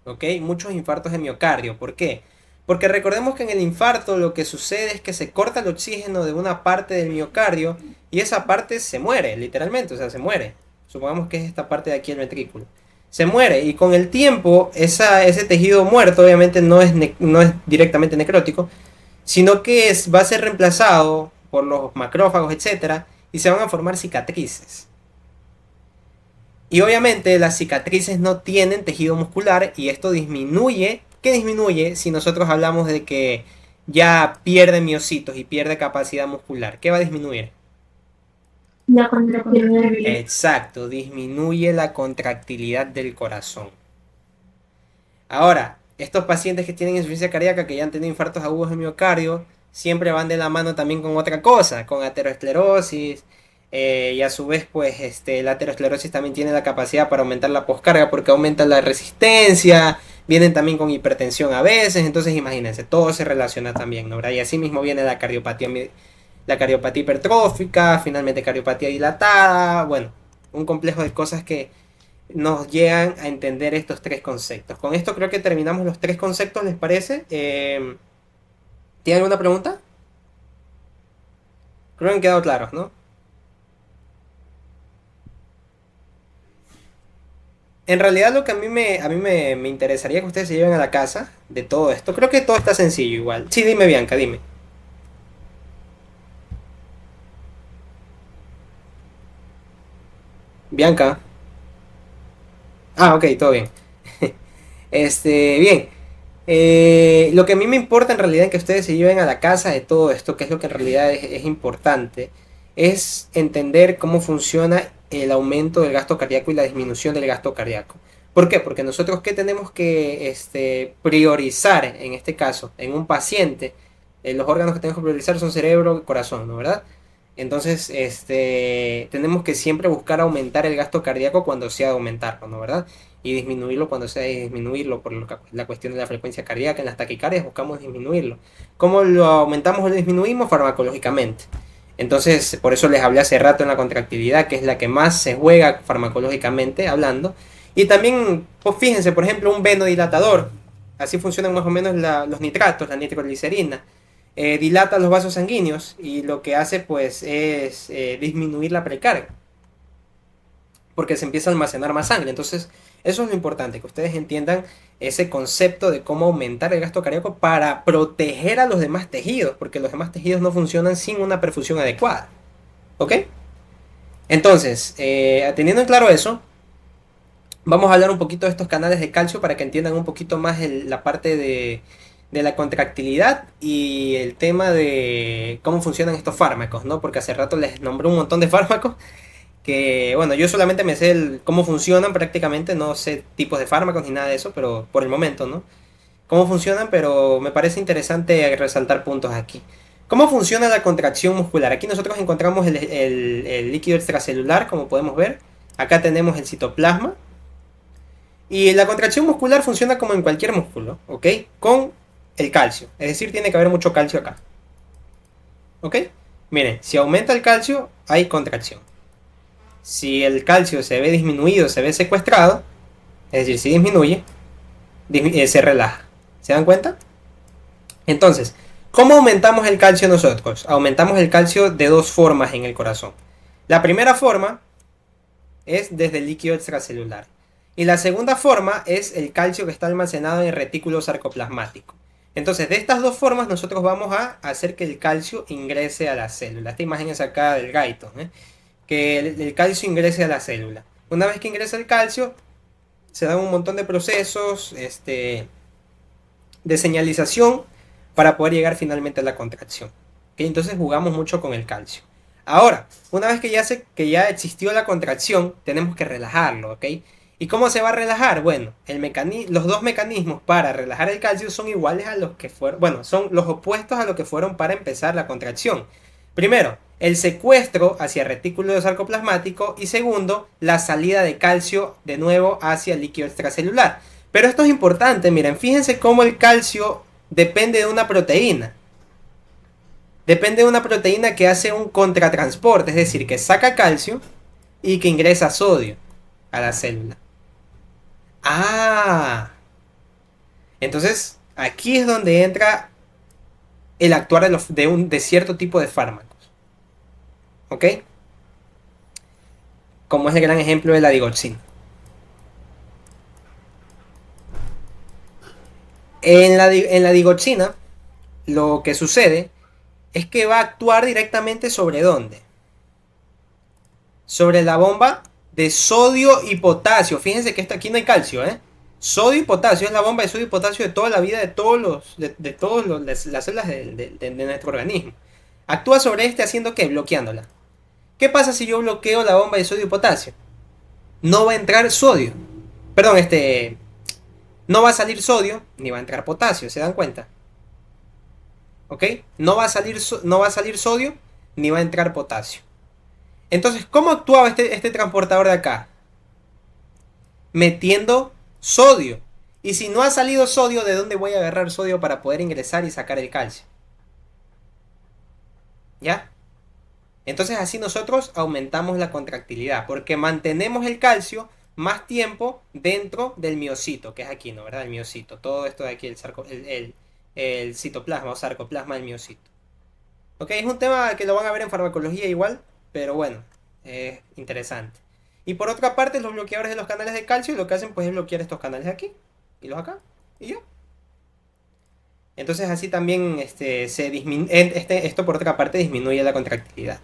¿Ok? Muchos infartos de miocardio. ¿Por qué? Porque recordemos que en el infarto lo que sucede es que se corta el oxígeno de una parte del miocardio y esa parte se muere, literalmente, o sea, se muere. Supongamos que es esta parte de aquí el ventrículo. Se muere y con el tiempo ese tejido muerto obviamente no es directamente necrótico, sino que va a ser reemplazado por los macrófagos, etcétera, y se van a formar cicatrices. Y obviamente las cicatrices no tienen tejido muscular y esto disminuye. ¿Qué disminuye si nosotros hablamos de que ya pierde miocitos y pierde capacidad muscular? ¿Qué va a disminuir? La contractilidad. Exacto, disminuye la contractilidad del corazón. Ahora, estos pacientes que tienen insuficiencia cardíaca, que ya han tenido infartos agudos de miocardio, siempre van de la mano también con otra cosa, con aterosclerosis. Y a su vez, pues, la aterosclerosis también tiene la capacidad para aumentar la poscarga porque aumenta la resistencia. Vienen también con hipertensión a veces. Entonces, imagínense, todo se relaciona también, ¿no? Y así mismo viene la cardiopatía hipertrófica, finalmente cardiopatía dilatada. Bueno, un complejo de cosas que nos llegan a entender estos tres conceptos. Con esto creo que terminamos los tres conceptos, ¿les parece? ¿Tienen alguna pregunta? Creo que han quedado claros, ¿no? En realidad lo que a mí me interesaría que ustedes se lleven a la casa de todo esto, creo que todo está sencillo igual. Sí, dime Bianca, dime. Bianca. Ah, ok, todo bien. Bien. Lo que a mí me importa en realidad es que ustedes se lleven a la casa de todo esto, que es lo que en realidad es importante, es entender cómo funciona el aumento del gasto cardíaco y la disminución del gasto cardíaco. ¿Por qué? Porque nosotros qué tenemos que priorizar en este caso, en un paciente, los órganos que tenemos que priorizar son cerebro y corazón, ¿no? ¿Verdad? Entonces, tenemos que siempre buscar aumentar el gasto cardíaco cuando sea de aumentarlo, ¿no? ¿Verdad? Y disminuirlo cuando sea de disminuirlo por la cuestión de la frecuencia cardíaca. En las taquicardias buscamos disminuirlo. ¿Cómo lo aumentamos o lo disminuimos? Farmacológicamente. Entonces, por eso les hablé hace rato en la contractilidad, que es la que más se juega farmacológicamente hablando. Y también, pues fíjense, por ejemplo, un venodilatador. Así funcionan más o menos los nitratos, la nitroglicerina. Dilata los vasos sanguíneos y lo que hace pues es disminuir la precarga. Porque se empieza a almacenar más sangre. Entonces, eso es lo importante, que ustedes entiendan ese concepto de cómo aumentar el gasto cardíaco para proteger a los demás tejidos, porque los demás tejidos no funcionan sin una perfusión adecuada. ¿Ok? Entonces, teniendo en claro eso, vamos a hablar un poquito de estos canales de calcio para que entiendan un poquito más la parte de la contractilidad y el tema de cómo funcionan estos fármacos, ¿no? Porque hace rato les nombré un montón de fármacos que, bueno, yo solamente me sé cómo funcionan prácticamente, no sé tipos de fármacos ni nada de eso, pero por el momento, ¿no? Cómo funcionan, pero me parece interesante resaltar puntos aquí. ¿Cómo funciona la contracción muscular? Aquí nosotros encontramos el líquido extracelular, como podemos ver. Acá tenemos el citoplasma. Y la contracción muscular funciona como en cualquier músculo, ¿ok? Con el calcio. Es decir, tiene que haber mucho calcio acá. ¿Ok? Miren, si aumenta el calcio, hay contracción. Si el calcio se ve disminuido, se ve secuestrado, es decir, si disminuye, se relaja. ¿Se dan cuenta? Entonces, ¿cómo aumentamos el calcio nosotros? Aumentamos el calcio de dos formas en el corazón. La primera forma es desde el líquido extracelular. Y la segunda forma es el calcio que está almacenado en el retículo sarcoplasmático. Entonces, de estas dos formas nosotros vamos a hacer que el calcio ingrese a la célula. Esta imagen es acá del gaito, que el calcio ingrese a la célula. Una vez que ingresa el calcio, se dan un montón de procesos de señalización para poder llegar finalmente a la contracción. ¿Okay? Entonces jugamos mucho con el calcio. Ahora, una vez que ya existió la contracción, tenemos que relajarlo, ¿ok? ¿Y cómo se va a relajar? Bueno, los dos mecanismos para relajar el calcio son iguales a los que fueron, bueno, son los opuestos a lo que fueron para empezar la contracción. Primero, el secuestro hacia el retículo sarcoplasmático y segundo, la salida de calcio de nuevo hacia el líquido extracelular. Pero esto es importante, miren, fíjense cómo el calcio depende de una proteína. Depende de una proteína que hace un contratransporte, es decir, que saca calcio y que ingresa sodio a la célula. Ah, entonces aquí es donde entra el actuar de cierto tipo de fármacos. ¿Ok? Como es el gran ejemplo de la digoxina. En la digoxina, lo que sucede es que va a actuar directamente sobre ¿dónde? Sobre la bomba de sodio y potasio. Fíjense que aquí no hay calcio, ¿eh? Sodio y potasio es la bomba de sodio y potasio de toda la vida de todas las células de nuestro organismo. Actúa sobre haciendo ¿qué? Bloqueándola. ¿Qué pasa si yo bloqueo la bomba de sodio y potasio? No va a entrar sodio. Perdón, no va a salir sodio ni va a entrar potasio, ¿se dan cuenta? ¿Ok? No va a salir sodio ni va a entrar potasio. Entonces, ¿cómo actuaba este transportador de acá? Metiendo sodio. Y si no ha salido sodio, ¿de dónde voy a agarrar sodio para poder ingresar y sacar el calcio? ¿Ya? Entonces así nosotros aumentamos la contractilidad, porque mantenemos el calcio más tiempo dentro del miocito, que es aquí, ¿no? ¿Verdad? El miocito. Todo esto de aquí, el citoplasma o sarcoplasma del miocito. Ok, es un tema que lo van a ver en farmacología igual, pero bueno, es interesante. Y por otra parte, los bloqueadores de los canales de calcio lo que hacen pues es bloquear estos canales de aquí y los acá, y ya. Entonces así también esto por otra parte disminuye la contractilidad.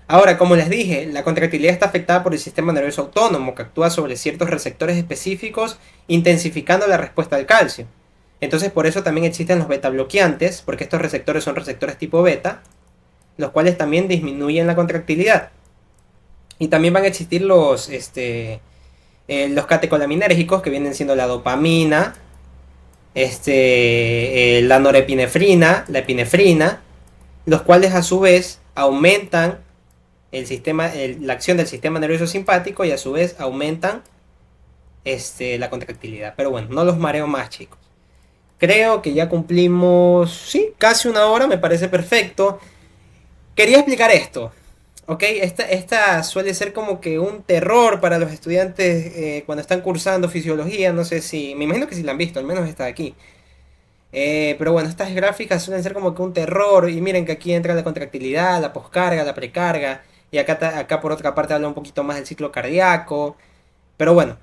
Ahora, como les dije, la contractilidad está afectada por el sistema nervioso autónomo que actúa sobre ciertos receptores específicos intensificando la respuesta al calcio. Entonces por eso también existen los beta bloqueantes, porque estos receptores son receptores tipo beta, los cuales también disminuyen la contractilidad. Y también van a existir los catecolaminérgicos, que vienen siendo la dopamina, la norepinefrina, la epinefrina, los cuales a su vez aumentan la acción del sistema nervioso simpático y a su vez aumentan la contractilidad. Pero bueno, no los mareo más, chicos. Creo que ya cumplimos, sí, casi una hora, me parece perfecto. Quería explicar esto, ¿ok? Esta suele ser como que un terror para los estudiantes cuando están cursando fisiología. No sé si, me imagino que si la han visto, al menos está aquí. Pero bueno, estas gráficas suelen ser como que un terror. Y miren que aquí entra la contractilidad, la poscarga, la precarga. Y acá por otra parte habla un poquito más del ciclo cardíaco. Pero bueno,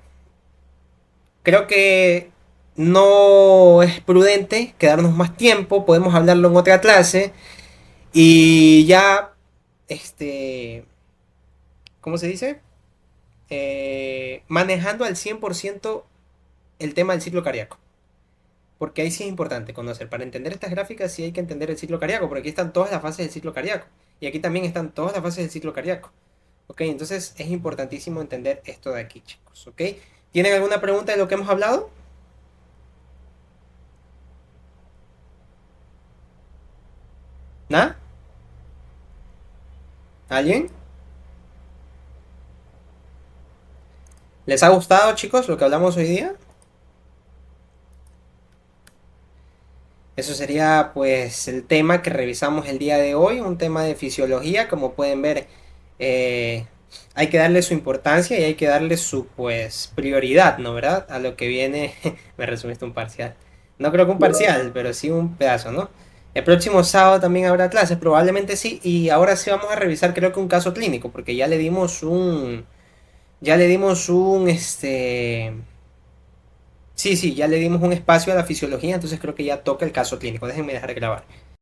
creo que no es prudente quedarnos más tiempo. Podemos hablarlo en otra clase. Y ya, ¿cómo se dice? Manejando al 100% el tema del ciclo cardíaco. Porque ahí sí es importante conocer. Para entender estas gráficas sí hay que entender el ciclo cardíaco, porque aquí están todas las fases del ciclo cardíaco. Y aquí también están todas las fases del ciclo cardíaco. ¿Ok? Entonces es importantísimo entender esto de aquí, chicos. ¿Ok? ¿Tienen alguna pregunta de lo que hemos hablado? ¿Nada? ¿Alguien? ¿Les ha gustado, chicos, lo que hablamos hoy día? Eso sería pues el tema que revisamos el día de hoy, un tema de fisiología. Como pueden ver, eh, hay que darle su importancia y hay que darle su pues prioridad, ¿no? ¿Verdad? A lo que viene, me resumiste un parcial. No creo que un parcial, pero sí un pedazo, ¿no? El próximo sábado también habrá clases, probablemente sí, y ahora sí vamos a revisar creo que un caso clínico, porque ya le dimos un. Sí, sí, ya le dimos un espacio a la fisiología, entonces creo que ya toca el caso clínico. Déjenme dejar de grabar.